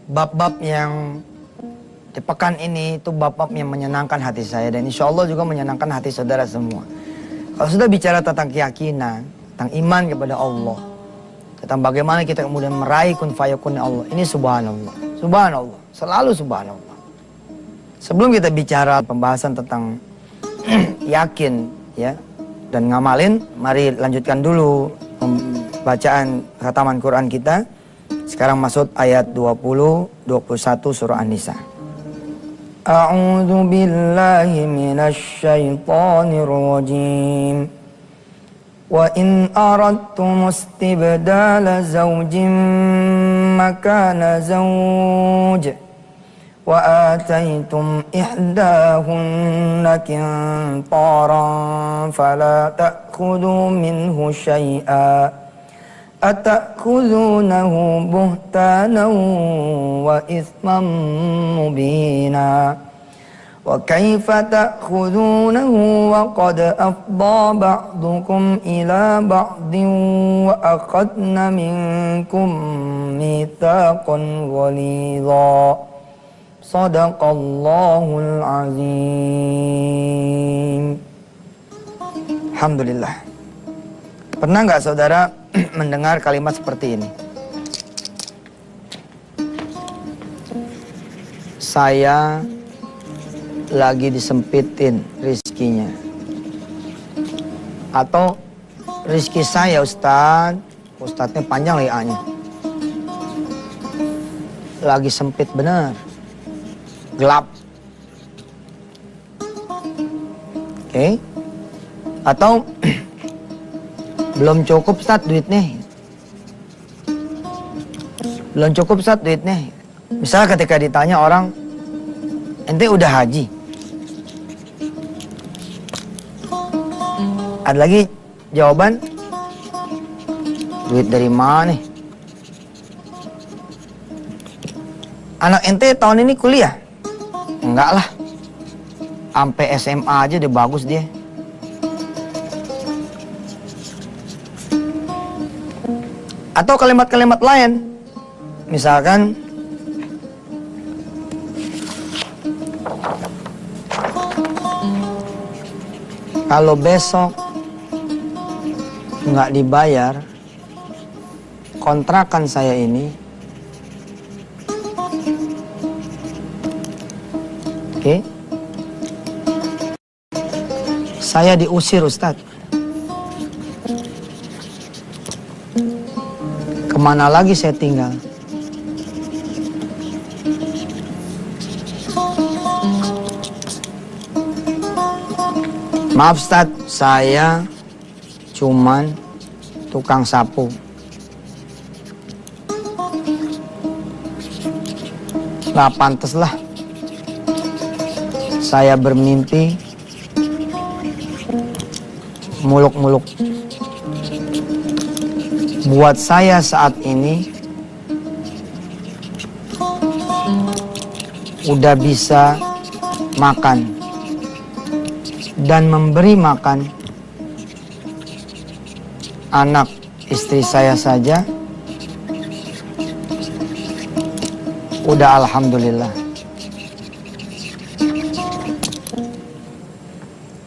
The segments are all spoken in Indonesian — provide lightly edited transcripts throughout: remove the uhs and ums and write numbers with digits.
bab-bab yang di pekan ini itu bab-bab yang menyenangkan hati saya dan insya Allah juga menyenangkan hati saudara semua. Kalau sudah bicara tentang keyakinan, tentang iman kepada Allah, tentang bagaimana kita kemudian meraih kun fayakun Allah, ini subhanallah, subhanallah, selalu subhanallah. Sebelum kita bicara pembahasan tentang yakin ya dan ngamalin, mari lanjutkan dulu bacaan khataman Quran kita. Sekarang masuk ayat 20, 21 surah An-Nisa. A'udzu billahi minasy syaithanir rajim. Wa in aradtum istibdala zawjin makana zawj wa ataytum ihdahunna qintaran fala ta'khudhu minhu syai'a ata'khudhunahu buhtanan wa ithman mubina wa kaifa ta'khudhunahu wa qad afdha ba'dukum ila ba'din wa akhadna minkum mitsaqan ghalidha. Shadaqallahul azim. Alhamdulillah. Pernah nggak saudara mendengar kalimat seperti ini? Saya lagi disempitin rizkinya. Atau rizki saya Ustadznya panjang lagi A-nya. Lagi sempit benar. Gelap. Oke. Atau belum cukup Ustaz duitnya. Belum cukup Ustaz duitnya. Misalnya ketika ditanya orang, ente udah haji? Ada lagi jawaban, duit dari mana nih? Anak ente tahun ini kuliah? Enggak lah. Sampai SMA aja udah bagus dia. Atau kalimat-kalimat lain. Misalkan kalau besok nggak dibayar kontrakan saya ini, oke, saya diusir Ustadz. Kemana lagi saya tinggal? Maaf Ustadz, saya cuman tukang sapu. Nggak pantas lah saya bermimpi muluk-muluk. Buat saya saat ini udah bisa makan dan memberi makan anak istri saya saja udah alhamdulillah.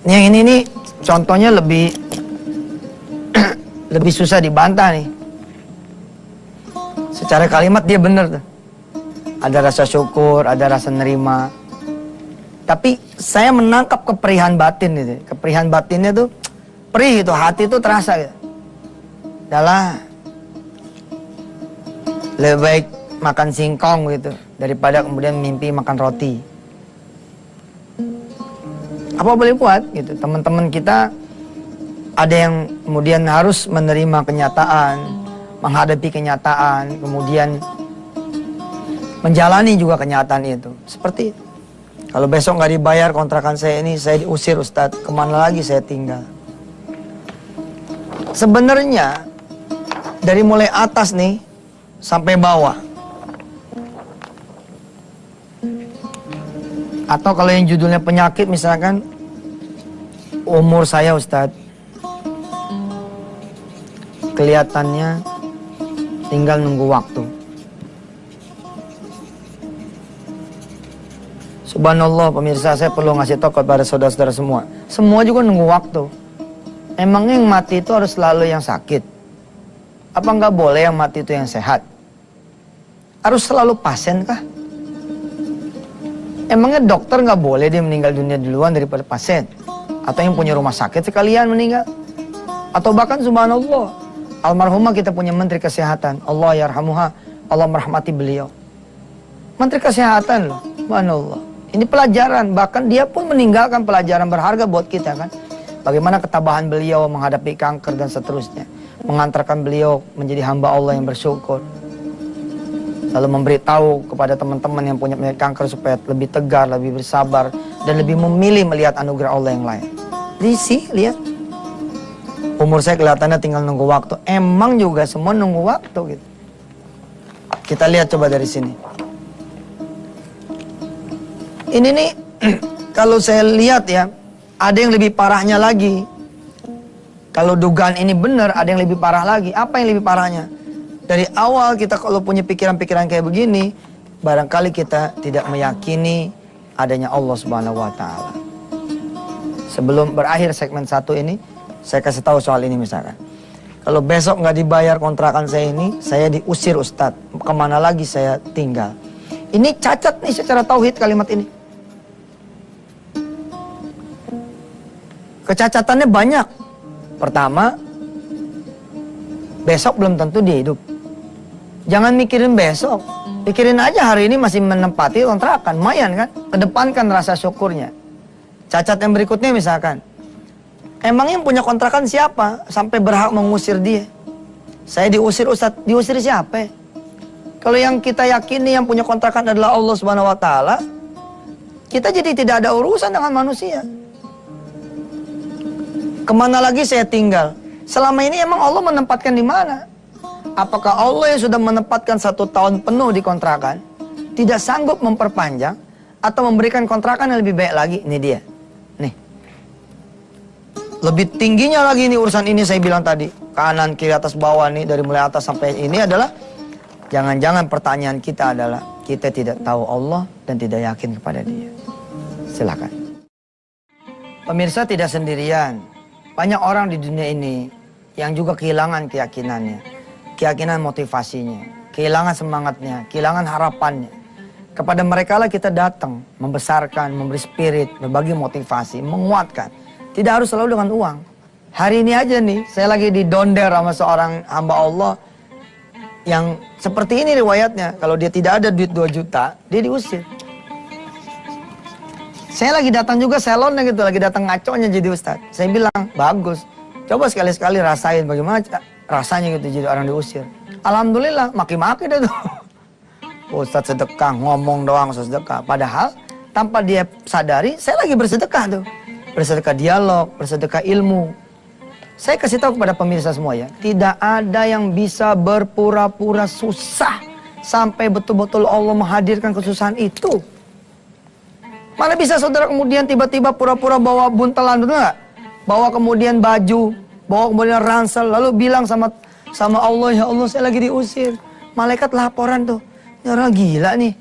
Yang ini nih contohnya lebih susah dibantah nih. Secara kalimat dia bener tuh. Ada rasa syukur, ada rasa nerima. Tapi saya menangkap keperihan batin itu. Keperihan batinnya tuh perih itu, hati itu terasa gitu. Adalah lebih baik makan singkong gitu daripada kemudian mimpi makan roti. Apa boleh buat gitu. Teman-teman kita ada yang kemudian harus menerima kenyataan, menghadapi kenyataan, kemudian menjalani juga kenyataan itu. Seperti itu. Kalau besok nggak dibayar kontrakan saya ini, saya diusir Ustadz, kemana lagi saya tinggal? Sebenarnya dari mulai atas nih sampai bawah. Atau kalau yang judulnya penyakit misalkan, umur saya Ustadz kelihatannya tinggal nunggu waktu. Subhanallah pemirsa, saya perlu ngasih tahu kepada saudara-saudara semua. Semua juga nunggu waktu. Emangnya yang mati itu harus selalu yang sakit? Apa nggak boleh yang mati itu yang sehat? Harus selalu pasien kah? Emangnya dokter nggak boleh dia meninggal dunia duluan daripada pasien? Atau yang punya rumah sakit sekalian meninggal? Atau bahkan subhanallah, almarhumah kita punya menteri kesehatan, Allah yarhamuha, Allah merahmati beliau. Menteri kesehatan loh, subhanallah. Ini pelajaran, bahkan dia pun meninggalkan pelajaran berharga buat kita kan. Bagaimana ketabahan beliau menghadapi kanker dan seterusnya. Mengantarkan beliau menjadi hamba Allah yang bersyukur. Lalu memberitahu kepada teman-teman yang punya penyakit kanker supaya lebih tegar, lebih bersabar, dan lebih memilih melihat anugerah Allah yang lain. Risi, lihat. Umur saya kelihatannya tinggal nunggu waktu. Emang juga semua nunggu waktu gitu. Kita lihat coba dari sini. Ini nih, kalau saya lihat ya, ada yang lebih parahnya lagi. Kalau dugaan ini benar, ada yang lebih parah lagi. Apa yang lebih parahnya? Dari awal kita kalau punya pikiran-pikiran kayak begini, barangkali kita tidak meyakini adanya Allah Subhanahu wa Ta'ala. Sebelum berakhir segmen 1 ini, saya kasih tahu soal ini misalkan. Kalau besok nggak dibayar kontrakan saya ini, saya diusir Ustadz. Kemana lagi saya tinggal? Ini cacat nih secara tauhid kalimat ini. Kecacatannya banyak. Pertama, besok belum tentu dia hidup. Jangan mikirin besok. Pikirin aja hari ini masih menempati kontrakan. Lumayan kan? Kedepankan rasa syukurnya. Cacat yang berikutnya misalkan. Emang yang punya kontrakan siapa? Sampai berhak mengusir dia. Saya diusir Ustadz. Diusir siapa? Kalau yang kita yakini yang punya kontrakan adalah Allah Subhanahu wa Ta'ala, kita jadi tidak ada urusan dengan manusia. Kemana lagi saya tinggal? Selama ini emang Allah menempatkan di mana? Apakah Allah yang sudah menempatkan 1 tahun penuh di kontrakan tidak sanggup memperpanjang atau memberikan kontrakan yang lebih baik lagi? Ini dia. Nih. Lebih tingginya lagi nih urusan ini saya bilang tadi. Kanan, kiri, atas, bawah nih. Dari mulai atas sampai ini adalah jangan-jangan pertanyaan kita adalah kita tidak tahu Allah dan tidak yakin kepada Dia. Silakan. Pemirsa tidak sendirian. Banyak orang di dunia ini yang juga kehilangan keyakinannya, keyakinan motivasinya, kehilangan semangatnya, kehilangan harapannya. Kepada mereka lah kita datang, membesarkan, memberi spirit, berbagi motivasi, menguatkan. Tidak harus selalu dengan uang. Hari ini aja nih, saya lagi didonder sama seorang hamba Allah yang seperti ini riwayatnya. Kalau dia tidak ada duit 2 juta, dia diusir. Saya lagi datang juga salonnya gitu, lagi datang ngaconya jadi ustadz. Saya bilang, bagus. Coba sekali-sekali rasain bagaimana rasanya gitu jadi orang diusir. Alhamdulillah, maki-maki dah tuh. Ustadz sedekah, ngomong doang sedekah. Padahal, tanpa dia sadari, saya lagi bersedekah tuh. Bersedekah dialog, bersedekah ilmu. Saya kasih tahu kepada pemirsa semua ya, tidak ada yang bisa berpura-pura susah sampai betul-betul Allah menghadirkan kesusahan itu. Mana bisa saudara kemudian tiba-tiba pura-pura bawa buntelan, betul nggak? Bawa kemudian baju, bawa kemudian ransel, lalu bilang sama Allah, ya Allah saya lagi diusir. Malaikat laporan tuh, ini orang gila nih.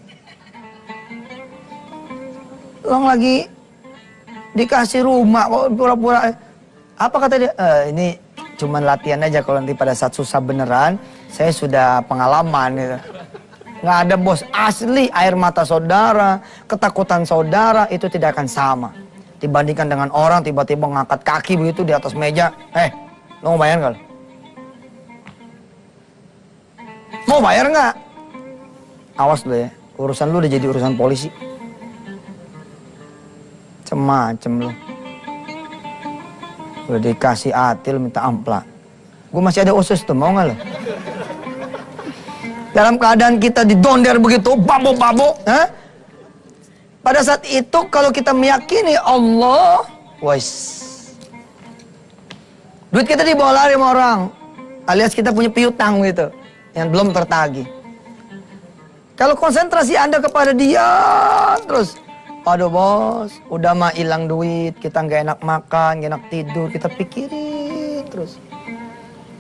Orang lagi dikasih rumah, kok pura-pura. Apa kata dia? Ini cuman latihan aja, kalau nanti pada saat susah beneran, saya sudah pengalaman gitu. Nggak ada bos, asli air mata saudara, ketakutan saudara itu tidak akan sama. Dibandingkan dengan orang tiba-tiba ngangkat kaki begitu di atas meja. Lo mau bayar nggak? Mau bayar nggak? Awas lo ya, urusan lu udah jadi urusan polisi. Macem-macem lo. Udah dikasih atil minta amplak. Gue masih ada usus tuh, mau nggak lo? Dalam keadaan kita didonder begitu, babo-babo. Pada saat itu kalau kita meyakini Allah, wais. Duit kita dibawa lari sama orang. Alias kita punya piutang gitu, yang belum tertagih. Kalau konsentrasi Anda kepada dia, terus, aduh bos, udah mah hilang duit, kita nggak enak makan, nggak enak tidur, kita pikirin terus.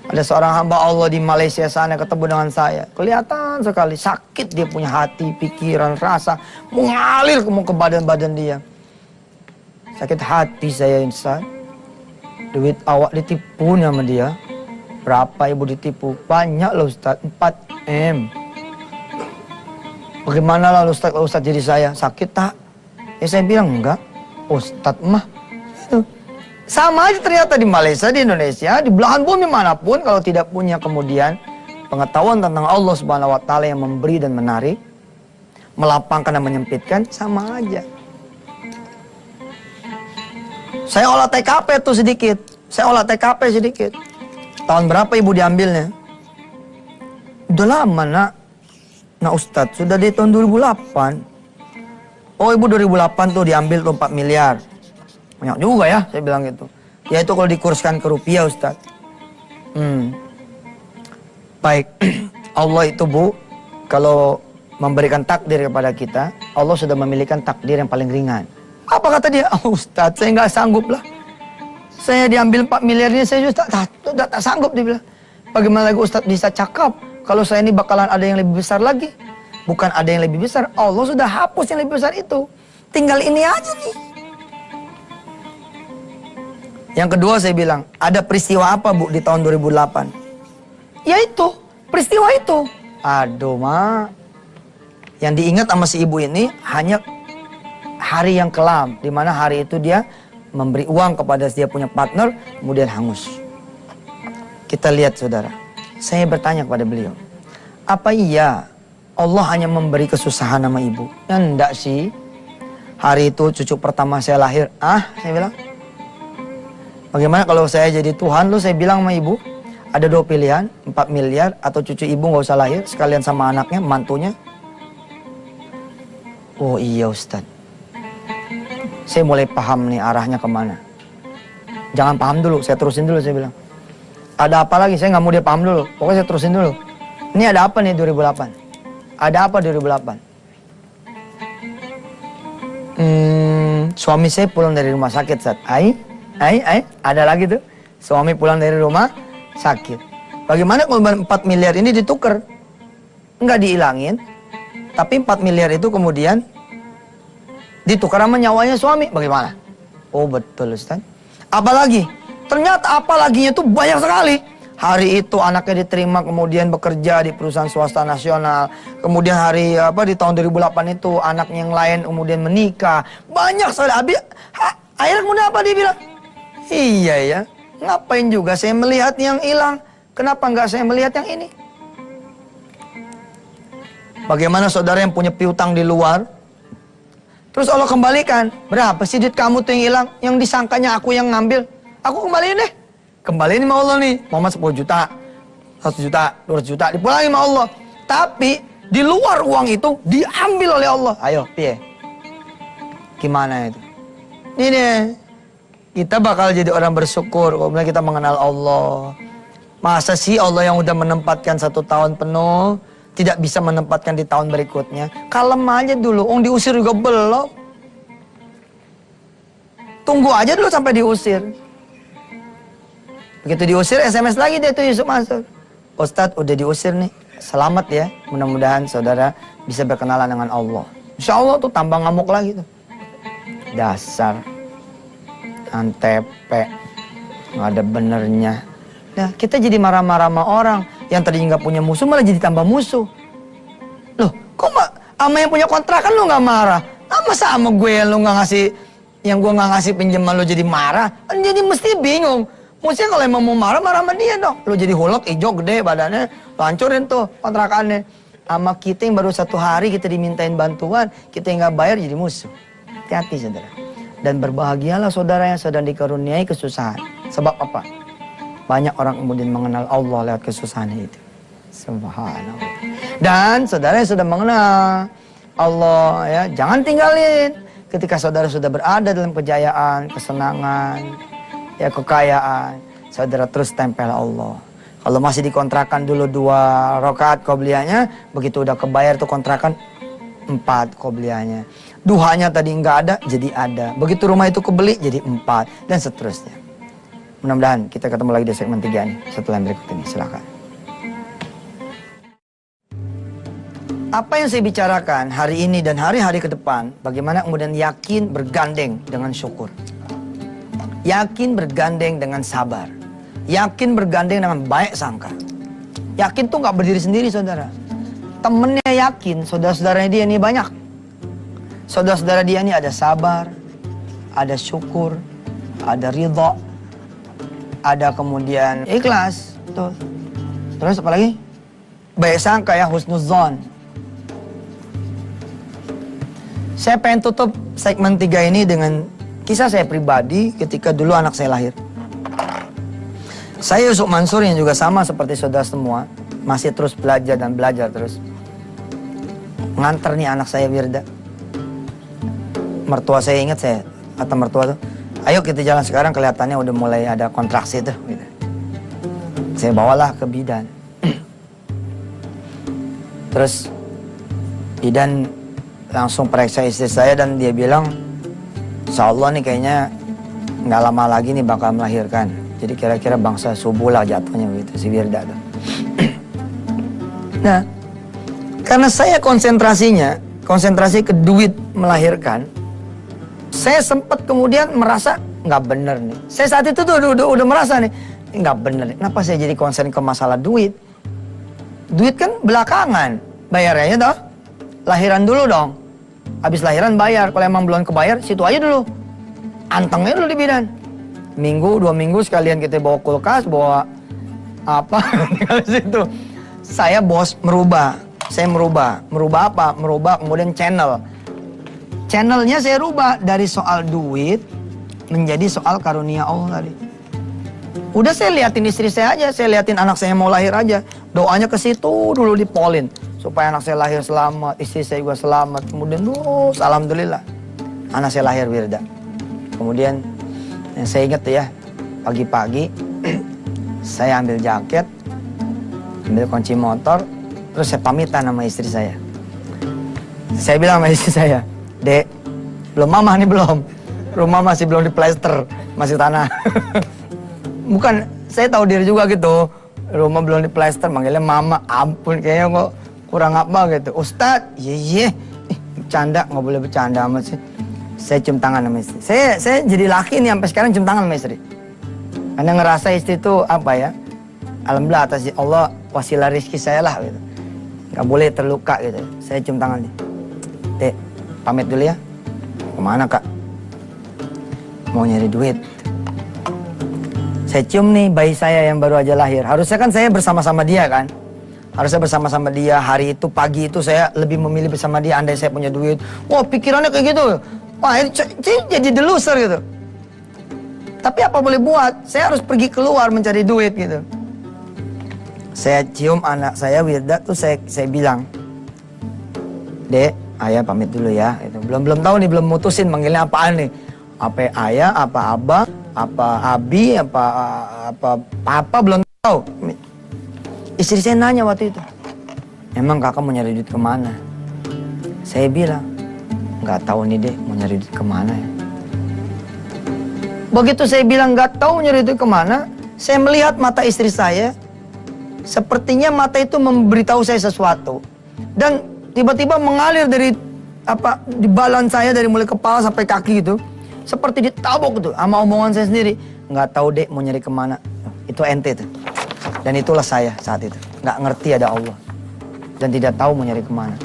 Ada seorang hamba Allah di Malaysia sana ketemu dengan saya. Kelihatan sekali sakit dia punya hati, pikiran, rasa. Mengalir ke badan-badan dia. Sakit hati saya Ustaz. Duit awak ditipu sama dia. Berapa ibu ditipu? Banyak loh Ustaz, 4M. Bagaimana lah Ustaz jadi saya? Sakit tak? Ya saya bilang enggak. Ustaz mah. Itu. Sama aja ternyata di Malaysia, di Indonesia, di belahan bumi manapun, kalau tidak punya kemudian pengetahuan tentang Allah Subhanahu wa Ta'ala yang memberi dan menarik, melapangkan dan menyempitkan, sama aja. Saya olah TKP tuh sedikit. Saya olah TKP sedikit. Tahun berapa ibu diambilnya? Udah lama nak. Nah Ustadz, sudah di tahun 2008. Oh ibu 2008 tuh diambil tuh 4 miliar. Banyak juga ya, saya bilang gitu. Ya itu kalau dikurskan ke rupiah Ustaz. Baik, Allah itu Bu, kalau memberikan takdir kepada kita, Allah sudah memilihkan takdir yang paling ringan. Apa kata dia? Oh Ustaz, saya nggak sanggup lah. Saya diambil 4 miliar ini, saya sudah tak sanggup, dia bilang. Bagaimana lagi Ustaz bisa cakap, kalau saya ini bakalan ada yang lebih besar lagi. Bukan ada yang lebih besar, Allah sudah hapus yang lebih besar itu. Tinggal ini aja nih. Yang kedua saya bilang, ada peristiwa apa Bu di tahun 2008? Ya itu, peristiwa itu. Aduh Ma, yang diingat sama si ibu ini hanya hari yang kelam. Dimana hari itu dia memberi uang kepada dia punya partner, kemudian hangus. Kita lihat saudara, saya bertanya kepada beliau, apa iya Allah hanya memberi kesusahan sama ibu? Ya enggak sih. Hari itu cucu pertama saya lahir, saya bilang. Bagaimana kalau saya jadi Tuhan, saya bilang sama ibu, ada 2 pilihan, 4 miliar atau cucu ibu nggak usah lahir, sekalian sama anaknya, mantunya. Oh iya Ustaz. Saya mulai paham nih arahnya kemana. Jangan paham dulu, saya terusin dulu, saya bilang. Ada apa lagi? Saya nggak mau dia paham dulu, pokoknya saya terusin dulu. Ini ada apa nih 2008? Ada apa 2008? Suami saya pulang dari rumah sakit Ustaz. Ada lagi tuh. Suami pulang dari rumah sakit. Bagaimana kalau 4 miliar ini ditukar? Enggak dihilangin. Tapi 4 miliar itu kemudian ditukar sama nyawanya suami. Bagaimana? Oh betul Ustaz. Apalagi? Ternyata apalaginya itu banyak sekali. Hari itu anaknya diterima kemudian bekerja di perusahaan swasta nasional. Kemudian hari di tahun 2008 itu anaknya yang lain kemudian menikah. Banyak sekali. Akhirnya kemudian apa dia bilang? Iya ya, ngapain juga saya melihat yang hilang? Kenapa nggak saya melihat yang ini? Bagaimana saudara yang punya piutang di luar? Terus Allah kembalikan, berapa sih duit kamu tuh yang hilang? Yang disangkanya aku yang ngambil. Aku kembaliin deh. Kembaliin sama Allah nih. Mama 10 juta, 1 juta, 200 juta. Dipulangin sama Allah. Tapi di luar uang itu diambil oleh Allah. Ayo, piye? Gimana itu? Ini deh. Kita bakal jadi orang bersyukur kalau kita mengenal Allah. Masa sih Allah yang udah menempatkan 1 tahun penuh tidak bisa menempatkan di tahun berikutnya? Kalem aja dulu, diusir juga belum. Tunggu aja dulu sampai diusir. Begitu diusir, SMS lagi dia tuh Yusuf Mansur. Ustadz udah diusir nih, selamat ya. Mudah-mudahan saudara bisa berkenalan dengan Allah. Insya Allah tuh tambah ngamuk lagi tuh. Dasar antepe, nggak ada benernya. Nah, kita jadi marah-marah sama orang yang tadinya nggak punya musuh malah jadi tambah musuh. Loh, kok sama yang punya kontrakan lu nggak marah? Masa sama gue yang lu nggak ngasih, yang gue nggak ngasih pinjaman lu jadi marah? Jadi mesti bingung. Maksudnya kalau emang mau marah, marah sama dia dong. Lu jadi hulek, hijau gede badannya, lu hancurin tuh kontrakannya. Sama kita yang baru 1 hari kita dimintain bantuan, kita yang nggak bayar jadi musuh. Hati-hati saudara. Dan berbahagialah saudara yang sedang dikaruniai kesusahan. Sebab apa? Banyak orang kemudian mengenal Allah lewat kesusahan itu. Subhanallah. Dan saudara yang sudah mengenal Allah, ya, jangan tinggalin. Ketika saudara sudah berada dalam kejayaan, kesenangan, ya, kekayaan, saudara terus tempel Allah. Kalau masih dikontrakan dulu 2 rakaat qobliyahnya, begitu udah kebayar tuh kontrakan 4 qobliyahnya. Duhanya tadi nggak ada, jadi ada. Begitu rumah itu kebeli, jadi 4 dan seterusnya. Mudah-mudahan kita ketemu lagi di segmen 3 nih setelah yang berikut ini. Silakan. Apa yang saya bicarakan hari ini dan hari-hari ke depan, bagaimana kemudian yakin bergandeng dengan syukur. Yakin bergandeng dengan sabar. Yakin bergandeng dengan baik sangka. Yakin tuh nggak berdiri sendiri, saudara. Temennya yakin, saudara-saudaranya dia ini banyak. Saudara-saudara dia ini ada sabar, ada syukur, ada ridha, ada kemudian ikhlas. Tuh. Terus apa lagi? Baik sangka ya, husnuzon. Saya pengen tutup segmen 3 ini dengan kisah saya pribadi ketika dulu anak saya lahir. Saya Yusuf Mansur yang juga sama seperti saudara semua, masih terus belajar dan belajar terus. Nganter nih anak saya Wirda. Mertua saya ingat, saya kata mertua tuh, ayo kita jalan sekarang, kelihatannya udah mulai ada kontraksi tuh. Gitu. Saya bawalah ke bidan. Terus bidan langsung periksa istri saya dan dia bilang, insya Allah nih kayaknya nggak lama lagi nih bakal melahirkan. Jadi kira-kira bangsa subuh lah jatuhnya begitu si Wirda tuh. Nah, karena saya konsentrasi ke duit melahirkan, saya sempat kemudian merasa nggak bener nih. Saya saat itu tuh udah merasa nih, nggak bener nih. Kenapa saya jadi konsen ke masalah duit? Duit kan belakangan, bayarnya toh. Lahiran dulu dong. Habis lahiran bayar, kalau emang belum kebayar, situ aja dulu. Antengnya dulu di bidan. Minggu, 2 minggu sekalian kita bawa kulkas, bawa apa, tinggal situ. Saya bos merubah. Saya merubah apa? Merubah kemudian channel. Channelnya saya rubah dari soal duit menjadi soal karunia Allah tadi. Udah saya liatin istri saya aja, saya liatin anak saya mau lahir aja. Doanya ke situ dulu dipolin. Supaya anak saya lahir selamat, istri saya juga selamat. Kemudian, alhamdulillah, anak saya lahir Wirda. Kemudian, yang saya ingat ya, pagi-pagi, saya ambil jaket, ambil kunci motor, terus saya pamitan sama istri saya. Saya bilang sama istri saya, Dek, belum mama nih belum. Rumah masih belum diplester, masih tanah. Bukan, saya tahu diri juga gitu. Rumah belum diplester, manggilnya mama, ampun kayaknya kok kurang apa gitu. Ustadz, iya, bercanda, nggak boleh bercanda sama sih. Saya cium tangan sama istri. Saya jadi laki nih sampai sekarang cium tangan sama istri. Karena ngerasa istri itu apa ya? Alhamdulillah atas Allah wasilah rizki saya lah gitu. Nggak boleh terluka gitu. Saya cium tangan nih. Dek, pamit dulu ya. Kemana kak? Mau nyari duit. Saya cium nih bayi saya yang baru aja lahir. Harusnya kan saya bersama-sama dia kan. Harusnya bersama-sama dia. Hari itu, pagi itu saya lebih memilih bersama dia. Andai saya punya duit. Wah pikirannya kayak gitu. Wah ini jadi deluser gitu. Tapi apa boleh buat? Saya harus pergi keluar mencari duit gitu. Saya cium anak saya Wirda tuh saya bilang, Dek, ayah pamit dulu ya. Gitu. Belum tahu nih, belum mutusin manggilnya apaan nih. Apa ayah, apa abang, apa abi, apa papa, belum tahu. Istri saya nanya waktu itu, emang kakak mau nyari duit kemana? Saya bilang, nggak tahu nih dek, mau nyari duit kemana ya. Begitu saya bilang nggak tahu nyari duit kemana, saya melihat mata istri saya, sepertinya mata itu memberitahu saya sesuatu. Dan tiba-tiba mengalir dari di balan saya dari mulai kepala sampai kaki gitu. Seperti ditabok gitu sama omongan saya sendiri. Nggak tahu dek mau nyari kemana. Itu ente tuh. Dan itulah saya saat itu. Nggak ngerti ada Allah. Dan tidak tahu mau nyari kemana.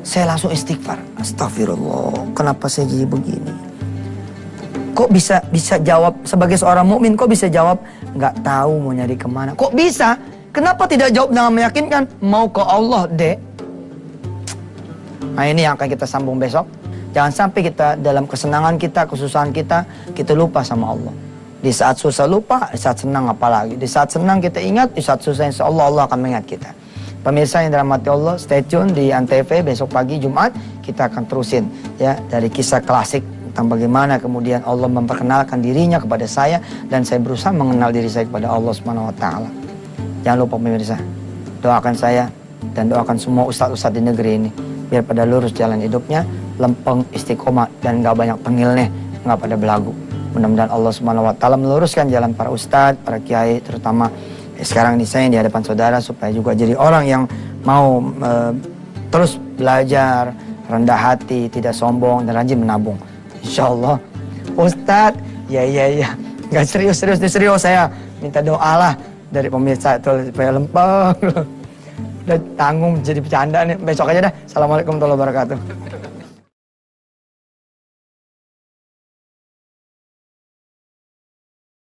Saya langsung istighfar. Astagfirullah. Kenapa saya jadi begini? Kok bisa jawab sebagai seorang mukmin? Kok bisa jawab nggak tahu mau nyari kemana? Kok bisa? Kenapa tidak jawab dengan meyakinkan mau ke Allah dek? Nah ini yang akan kita sambung besok. Jangan sampai kita dalam kesenangan kita, kesusahan kita lupa sama Allah. Di saat susah lupa, di saat senang apalagi. Di saat senang kita ingat, di saat susah insya Allah Allah akan mengingat kita. Pemirsa yang dirahmati Allah, stay tune di Antv besok pagi Jumat. Kita akan terusin ya dari kisah klasik tentang bagaimana kemudian Allah memperkenalkan dirinya kepada saya dan saya berusaha mengenal diri saya kepada Allah Subhanahu wa taala. Jangan lupa pemirsa, doakan saya dan doakan semua ustadz-ustadz di negeri ini biar pada lurus jalan hidupnya, lempeng, istiqomah dan gak banyak tengilnya, gak pada belagu. Mudah-mudahan Allah Subhanahu wa taala meluruskan jalan para ustadz, para kiai, terutama sekarang ini saya di hadapan saudara, supaya juga jadi orang yang mau terus belajar, rendah hati, tidak sombong, dan rajin menabung. Insyaallah. Ustadz, ya. Nggak serius saya minta doa lah dari pemirsa itu supaya lempeng. Udah tanggung jadi bercanda nih. Besok aja dah. Assalamualaikum warahmatullahi wabarakatuh.